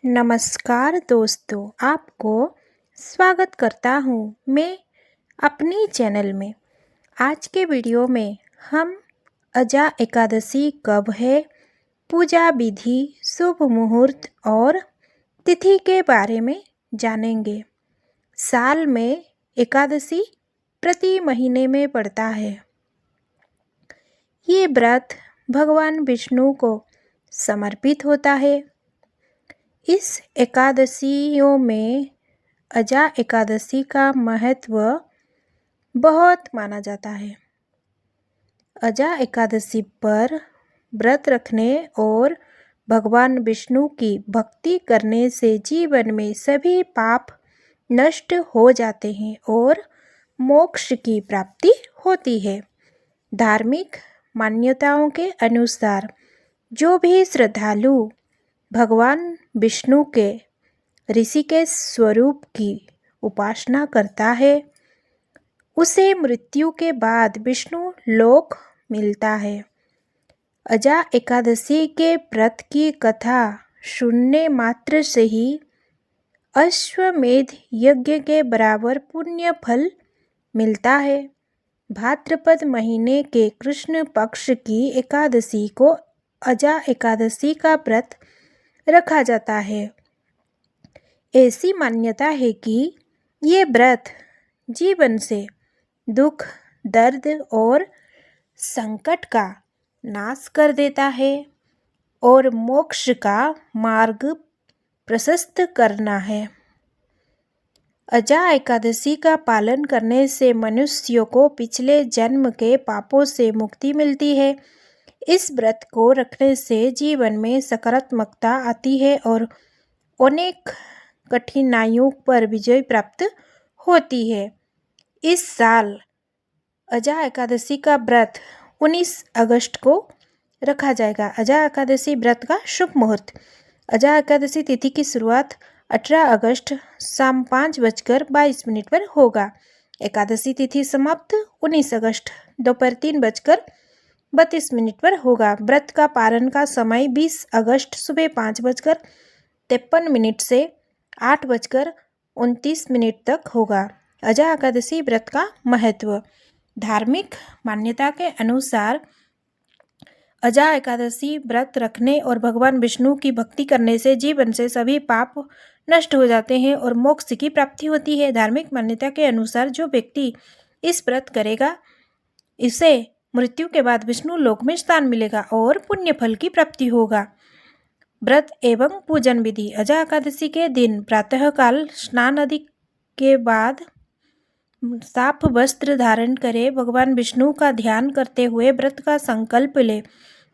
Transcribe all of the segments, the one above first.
नमस्कार दोस्तों, आपको स्वागत करता हूँ मैं अपनी चैनल में। आज के वीडियो में हम अजा एकादशी कब है, पूजा विधि, शुभ मुहूर्त और तिथि के बारे में जानेंगे। साल में एकादशी प्रति महीने में पड़ता है। ये व्रत भगवान विष्णु को समर्पित होता है। इस एकादशियों में अजा एकादशी का महत्व बहुत माना जाता है। अजा एकादशी पर व्रत रखने और भगवान विष्णु की भक्ति करने से जीवन में सभी पाप नष्ट हो जाते हैं और मोक्ष की प्राप्ति होती है। धार्मिक मान्यताओं के अनुसार जो भी श्रद्धालु भगवान विष्णु के ऋषि के स्वरूप की उपासना करता है, उसे मृत्यु के बाद विष्णु लोक मिलता है। अजा एकादशी के व्रत की कथा सुनने मात्र से ही अश्वमेध यज्ञ के बराबर पुण्य फल मिलता है। भाद्रपद महीने के कृष्ण पक्ष की एकादशी को अजा एकादशी का व्रत रखा जाता है। ऐसी मान्यता है कि ये व्रत जीवन से दुख, दर्द और संकट का नाश कर देता है और मोक्ष का मार्ग प्रशस्त करना है। अजा एकादशी का पालन करने से मनुष्यों को पिछले जन्म के पापों से मुक्ति मिलती है। इस व्रत को रखने से जीवन में सकारात्मकता आती है और अनेक कठिनाइयों पर विजय प्राप्त होती है। इस साल अजा एकादशी का व्रत 19 अगस्त को रखा जाएगा। अजा एकादशी व्रत का शुभ मुहूर्त। अजा एकादशी तिथि की शुरुआत 18 अगस्त शाम 5:22 पर होगा। एकादशी तिथि समाप्त 19 अगस्त दोपहर 3:32 पर होगा। व्रत का पारण का समय 20 अगस्त सुबह 5:53 से 8:29 तक होगा। अजा एकादशी व्रत का महत्व। धार्मिक मान्यता के अनुसार अजा एकादशी व्रत रखने और भगवान विष्णु की भक्ति करने से जीवन से सभी पाप नष्ट हो जाते हैं और मोक्ष की प्राप्ति होती है। धार्मिक मान्यता के अनुसार जो व्यक्ति इस व्रत करेगा, इसे मृत्यु के बाद विष्णु लोक में स्थान मिलेगा और पुण्य फल की प्राप्ति होगा। व्रत एवं पूजन विधि। अजा एकादशी के दिन प्रातःकाल स्नान आदि के बाद साफ वस्त्र धारण करें। भगवान विष्णु का ध्यान करते हुए व्रत का संकल्प ले।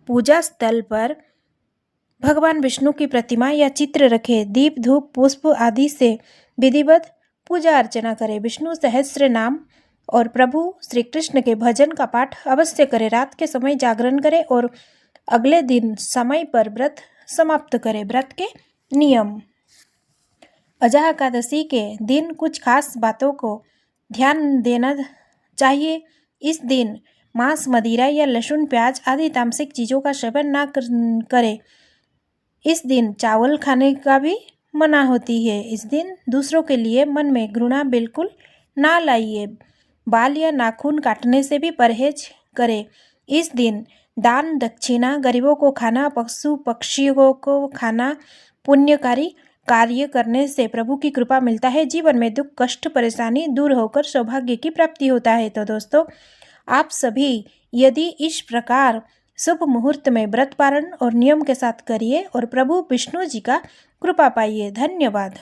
पूजा स्थल पर भगवान विष्णु की प्रतिमा या चित्र रखें। दीप, धूप, पुष्प आदि से विधिवत पूजा अर्चना करें। विष्णु सहस्त्र नाम और प्रभु श्री कृष्ण के भजन का पाठ अवश्य करें। रात के समय जागरण करें और अगले दिन समय पर व्रत समाप्त करें। व्रत के नियम। अजा एकादशी के दिन कुछ खास बातों को ध्यान देना चाहिए। इस दिन मांस, मदिरा या लहसुन, प्याज आदि तामसिक चीज़ों का सेवन ना करें। इस दिन चावल खाने का भी मना होती है। इस दिन दूसरों के लिए मन में घृणा बिल्कुल ना लाइए। बाल या नाखून काटने से भी परहेज करें। इस दिन दान, दक्षिणा, गरीबों को खाना, पशु पक्षियों को खाना, पुण्यकारी कार्य करने से प्रभु की कृपा मिलता है। जीवन में दुख, कष्ट, परेशानी दूर होकर सौभाग्य की प्राप्ति होता है। तो दोस्तों, आप सभी यदि इस प्रकार शुभ मुहूर्त में व्रत पारण और नियम के साथ करिए और प्रभु विष्णु जी का कृपा पाइए। धन्यवाद।